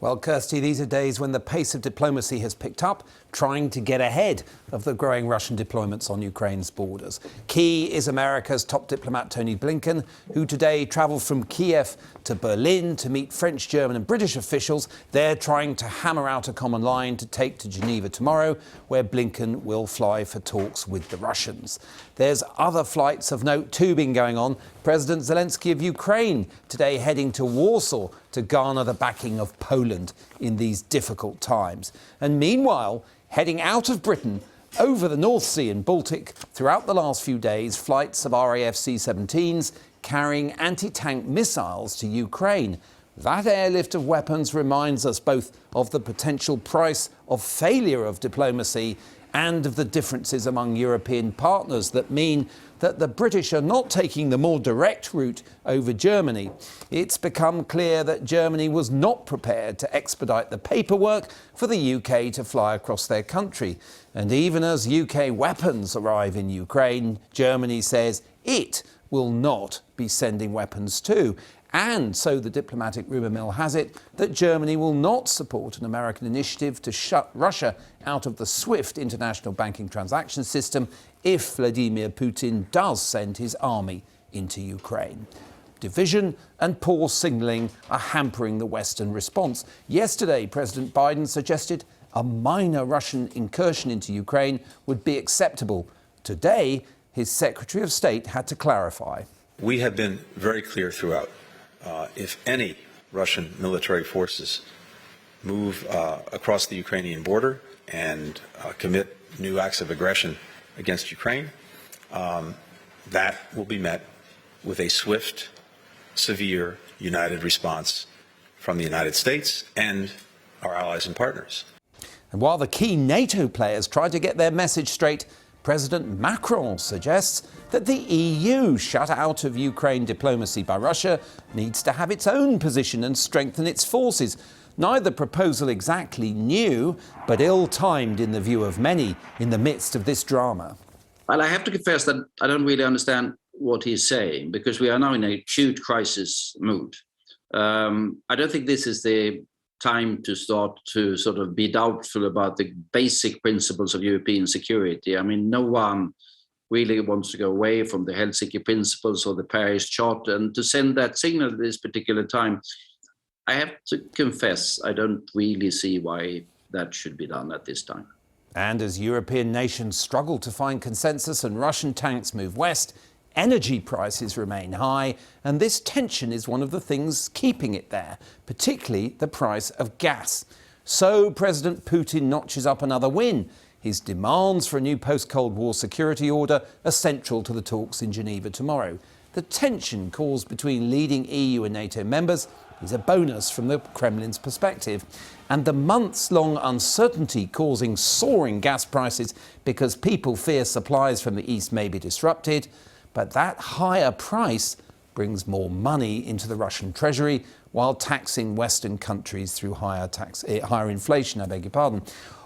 Well, Kirsty, these are days when the pace of diplomacy has picked up, trying to get ahead of the growing Russian deployments on Ukraine's borders. Key is America's top diplomat, Antony Blinken, who today travelled from Kiev to Berlin to meet French, German and British officials. They're trying to hammer out a common line to take to Geneva tomorrow, where Blinken will fly for talks with the Russians. There's other flights of note too been going on. President Zelensky of Ukraine today heading to Warsaw to garner the backing of Poland in these difficult times. And meanwhile, heading out of Britain over the North Sea and Baltic throughout the last few days, flights of RAF C-17s carrying anti-tank missiles to Ukraine. That airlift of weapons reminds us both of the potential price of failure of diplomacy and of the differences among European partners that mean that the British are not taking the more direct route over Germany. It's become clear that Germany was not prepared to expedite the paperwork for the UK to fly across their country. And even as UK weapons arrive in Ukraine, Germany says it will not be sending weapons too. And so the diplomatic rumour mill has it that Germany will not support an American initiative to shut Russia out of the SWIFT international banking transaction system if Vladimir Putin does send his army into Ukraine. Division and poor signalling are hampering the Western response. Yesterday, President Biden suggested a minor Russian incursion into Ukraine would be acceptable. Today, his Secretary of State had to clarify. We have been very clear throughout. If any Russian military forces move across the Ukrainian border and commit new acts of aggression against Ukraine, that will be met with a swift, severe, united response from the United States and our allies and partners. And while the key NATO players try to get their message straight, President Macron suggests that the EU, shut out of Ukraine diplomacy by Russia, needs to have its own position and strengthen its forces. Neither proposal exactly new, but ill-timed in the view of many in the midst of this drama. Well, I have to confess that I don't really understand what he's saying, because we are now in a acute crisis mood. I don't think this is the time to start to sort of be doubtful about the basic principles of European security. I mean, no one really wants to go away from the Helsinki principles or the Paris Charter, and to send that signal at this particular time, I have to confess, I don't really see why that should be done at this time. And as European nations struggle to find consensus and Russian tanks move west, energy prices remain high, and this tension is one of the things keeping it there, particularly the price of gas. So President Putin notches up another win. His demands for a new post-Cold War security order are central to the talks in Geneva tomorrow. The tension caused between leading EU and NATO members is a bonus from the Kremlin's perspective. And the months-long uncertainty causing soaring gas prices because people fear supplies from the East may be disrupted. But that higher price brings more money into the Russian treasury while taxing Western countries through higher inflation, I beg your pardon.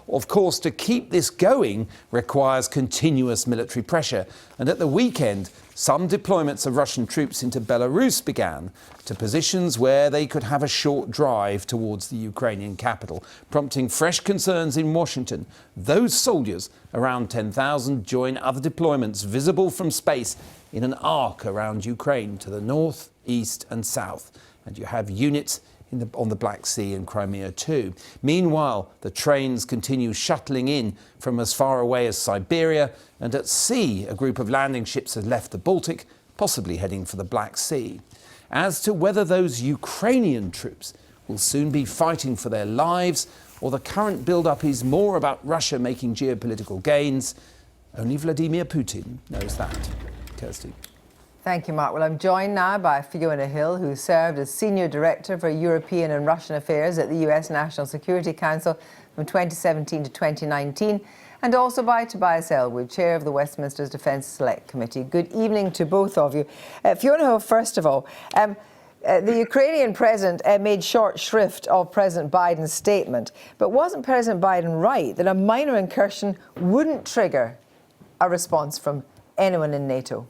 Of course, to keep this going requires continuous military pressure. And at the weekend, some deployments of Russian troops into Belarus began to positions where they could have a short drive towards the Ukrainian capital, prompting fresh concerns in Washington. Those soldiers, around 10,000, join other deployments visible from space in an arc around Ukraine to the north, east and south. And you have units on the Black Sea and Crimea too. Meanwhile, the trains continue shuttling in from as far away as Siberia, and at sea, a group of landing ships has left the Baltic, possibly heading for the Black Sea. As to whether those Ukrainian troops will soon be fighting for their lives, or the current build-up is more about Russia making geopolitical gains, only Vladimir Putin knows that. Kirsty. Thank you, Mark. Well, I'm joined now by Fiona Hill, who served as Senior Director for European and Russian Affairs at the US National Security Council from 2017 to 2019, and also by Tobias Ellwood, Chair of the Westminster's Defence Select Committee. Good evening to both of you. Fiona Hill, first of all, the Ukrainian president made short shrift of President Biden's statement, but wasn't President Biden right that a minor incursion wouldn't trigger a response from anyone in NATO?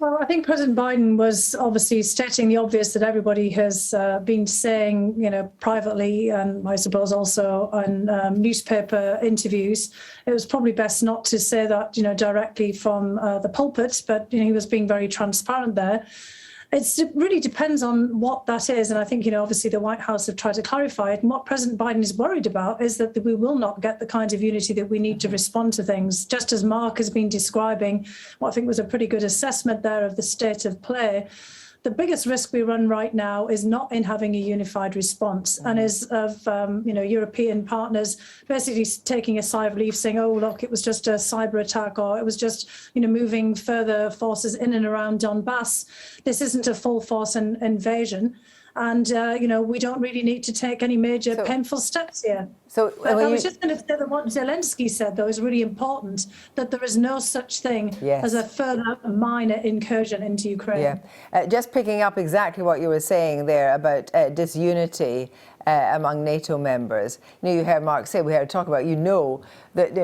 Well, I think President Biden was obviously stating the obvious that everybody has been saying, privately, and I suppose also on newspaper interviews. It was probably best not to say that, directly from the pulpit, but he was being very transparent there. It really depends on what that is. And I think, obviously the White House have tried to clarify it. And what President Biden is worried about is that we will not get the kind of unity that we need to respond to things. Just as Mark has been describing, what I think was a pretty good assessment there of the state of play. The biggest risk we run right now is not in having a unified response, and is of European partners basically taking a sigh of relief, saying, "Oh, look, it was just a cyber attack, or it was just moving further forces in and around Donbass. This isn't a full force invasion." And, we don't really need to take any major painful steps here. I was just going to say that what Zelensky said, though, is really important, that there is no such thing as a further minor incursion into Ukraine. Yeah. Just picking up exactly what you were saying there about disunity among NATO members. You heard Mark say, we heard talk about, that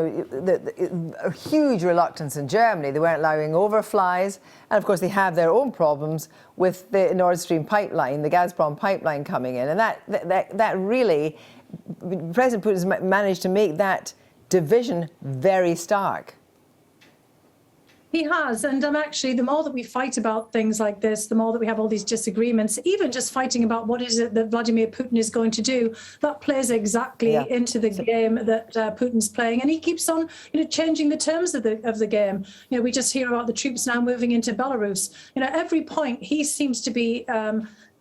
a huge reluctance in Germany. They weren't allowing overflies. And of course, they have their own problems with the Nord Stream pipeline, the Gazprom pipeline coming in. And that really, President Putin has managed to make that division very stark. He has, and actually, the more that we fight about things like this, the more that we have all these disagreements, even just fighting about what is it that Vladimir Putin is going to do, that plays exactly into the game that Putin's playing, and he keeps on, changing the terms of the game. We just hear about the troops now moving into Belarus. Every point he seems to be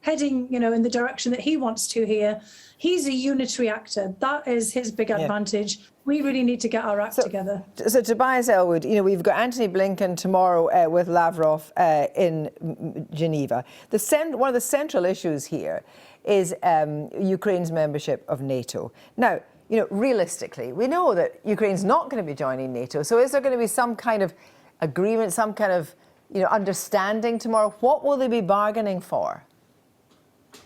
heading, in the direction that he wants to here. He's a unitary actor. That is his big advantage. We really need to get our act together. So Tobias, Ellwood, we've got Antony Blinken tomorrow with Lavrov in Geneva. One of the central issues here is Ukraine's membership of NATO. Now, realistically, we know that Ukraine's not going to be joining NATO. So is there going to be some kind of agreement, some kind of understanding tomorrow? What will they be bargaining for?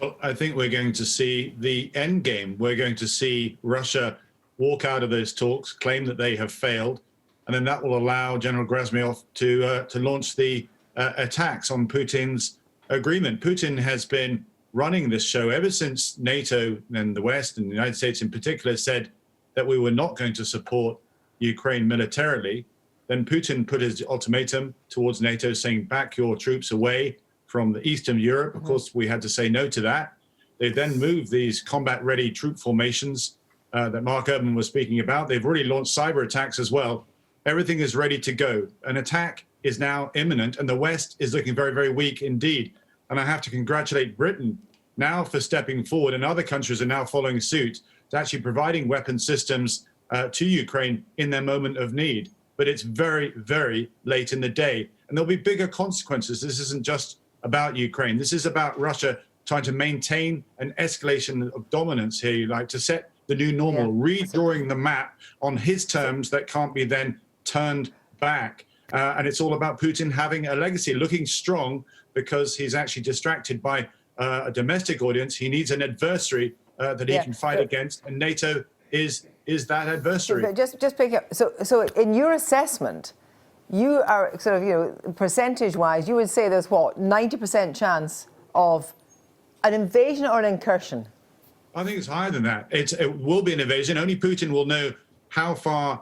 Well, I think we're going to see the end game. We're going to see Russia walk out of those talks, claim that they have failed, and then that will allow General Gerasimov to launch the attacks on Putin's agreement. Putin has been running this show ever since NATO and the West and the United States in particular said that we were not going to support Ukraine militarily. Then Putin put his ultimatum towards NATO saying, back your troops away from the Eastern Europe. Of course, we had to say no to that. They then moved these combat-ready troop formations that Mark Urban was speaking about. They've already launched cyber attacks as well. Everything is ready to go. An attack is now imminent, and the West is looking very, very weak indeed. And I have to congratulate Britain now for stepping forward, and other countries are now following suit to actually providing weapon systems to Ukraine in their moment of need. But it's very, very late in the day, and there'll be bigger consequences. This isn't just about Ukraine. This is about Russia trying to maintain an escalation of dominance here, like to set the new normal, redrawing the map on his terms that can't be then turned back. And it's all about Putin having a legacy, looking strong, because he's actually distracted by a domestic audience. He needs an adversary that he can fight against, and NATO is that adversary. But just pick up. So in your assessment, you are sort of, percentage-wise, you would say there's what, 90% chance of an invasion or an incursion? I think it's higher than that. It will be an invasion. Only Putin will know how far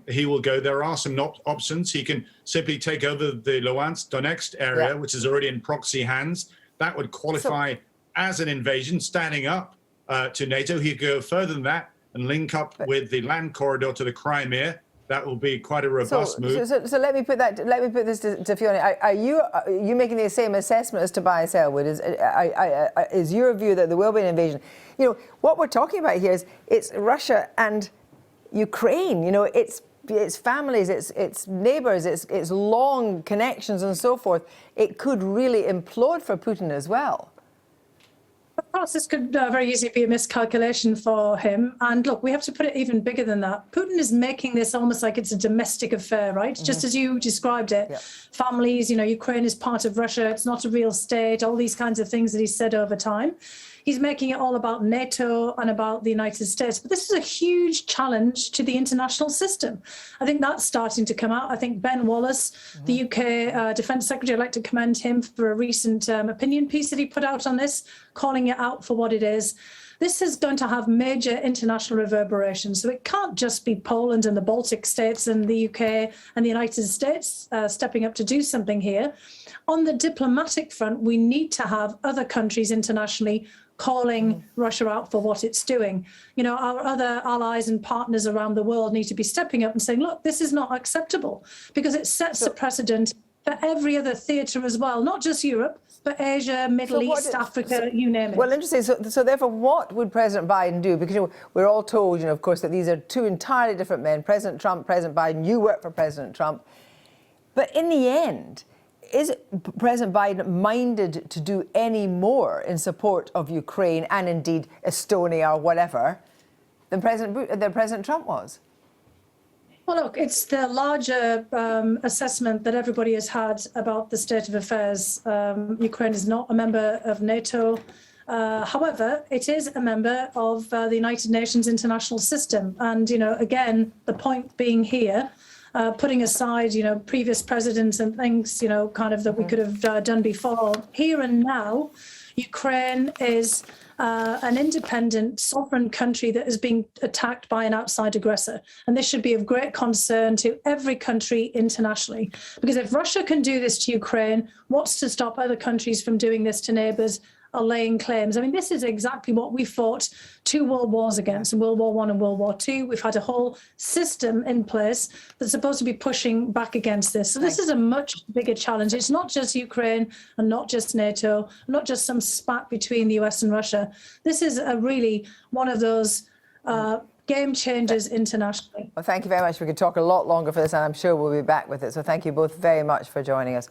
he will go. There are some options. He can simply take over the Luhansk, Donetsk area, which is already in proxy hands. That would qualify as an invasion, standing up to NATO. He could go further than that and link up with the land corridor to the Crimea. That will be quite a robust move. So let me put this to Fiona. Are you making the same assessment as Tobias Ellwood? Is your view that there will be an invasion? What we're talking about here is it's Russia and Ukraine. It's families, it's neighbours, it's long connections and so forth. It could really implode for Putin as well. Of course, this could very easily be a miscalculation for him. And look, we have to put it even bigger than that. Putin is making this almost like it's a domestic affair, right? Mm-hmm. Just as you described it. Yep. Families, Ukraine is part of Russia. It's not a real state, all these kinds of things that he's said over time. He's making it all about NATO and about the United States. But this is a huge challenge to the international system. I think that's starting to come out. I think Ben Wallace, the UK Defence Secretary, I'd like to commend him for a recent opinion piece that he put out on this, calling it out for what it is. This is going to have major international reverberations. So it can't just be Poland and the Baltic states and the UK and the United States stepping up to do something here. On the diplomatic front, we need to have other countries internationally calling Russia out for what it's doing. You know, our other allies and partners around the world need to be stepping up and saying, look, this is not acceptable, because it sets a precedent for every other theatre as well, not just Europe, but Asia, Middle East, Africa, you name it. Well, interesting. So therefore, what would President Biden do? Because we're all told, of course, that these are two entirely different men, President Trump, President Biden. You work for President Trump. But in the end, is President Biden minded to do any more in support of Ukraine and indeed Estonia or whatever than President Trump was? Well, look, it's the larger assessment that everybody has had about the state of affairs. Ukraine is not a member of NATO. However, it is a member of the United Nations international system. And, again, the point being here, putting aside, previous presidents and things, that we could have done before, here and now, Ukraine is an independent, sovereign country that is being attacked by an outside aggressor. And this should be of great concern to every country internationally. Because if Russia can do this to Ukraine, what's to stop other countries from doing this to neighbours or laying claims? I mean, this is exactly what we fought 2 world wars against, in World War I and World War II. We've had a whole system in place that's supposed to be pushing back against this. So this is a much bigger challenge. It's not just Ukraine and not just NATO, not just some spat between the US and Russia. This is really one of those game changers internationally. Well, thank you very much. We could talk a lot longer for this, and I'm sure we'll be back with it. So thank you both very much for joining us.